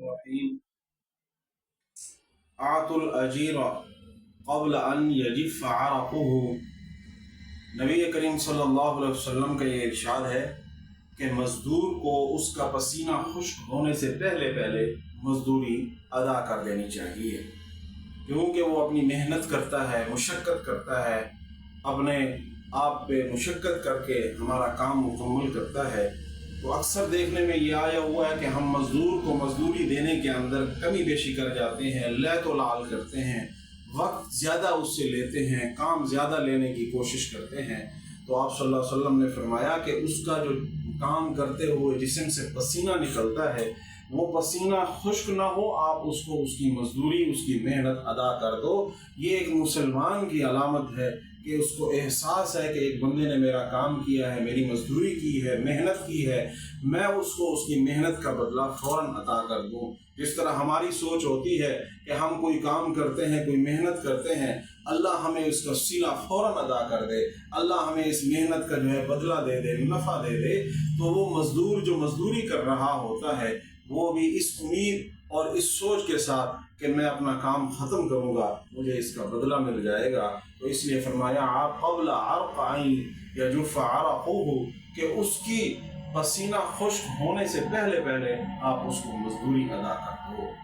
الرحیم آتُ الأجیر قبل ان یجف عرقه۔ نبی کریم صلی اللہ علیہ وسلم کا یہ ارشاد ہے کہ مزدور کو اس کا پسینہ خشک ہونے سے پہلے مزدوری ادا کر دینی چاہیے، کیونکہ وہ اپنی محنت کرتا ہے، مشقت کرتا ہے، اپنے آپ پہ مشقت کر کے ہمارا کام مکمل کرتا ہے۔ تو اکثر دیکھنے میں یہ آیا ہوا ہے کہ ہم مزدور کو مزدوری دینے کے اندر کمی بیشی کر جاتے ہیں، لیت و لال کرتے ہیں، وقت زیادہ اس سے لیتے ہیں، کام زیادہ لینے کی کوشش کرتے ہیں۔ تو آپ صلی اللہ علیہ وسلم نے فرمایا کہ اس کا جو کام کرتے ہوئے جسم سے پسینہ نکلتا ہے وہ پسینہ خشک نہ ہو، آپ اس کو اس کی مزدوری، اس کی محنت ادا کر دو۔ یہ ایک مسلمان کی علامت ہے کہ اس کو احساس ہے کہ ایک بندے نے میرا کام کیا ہے، میری مزدوری کی ہے، محنت کی ہے، میں اس کو اس کی محنت کا بدلہ فوراً عطا کر دوں۔ جس طرح ہماری سوچ ہوتی ہے کہ ہم کوئی کام کرتے ہیں، کوئی محنت کرتے ہیں، اللہ ہمیں اس کا صلہ فوراً ادا کر دے، اللہ ہمیں اس محنت کا جو ہے بدلہ دے دے، نفع دے دے، تو وہ مزدور جو مزدوری کر رہا ہوتا ہے وہ بھی اس امید اور اس سوچ کے ساتھ کہ میں اپنا کام ختم کروں گا، مجھے اس کا بدلہ مل جائے گا۔ تو اس لیے فرمایا آپ قبل عرق عین یجف عرقہ، کہ اس کی پسینہ خشک ہونے سے پہلے آپ اس کو مزدوری ادا کر دو۔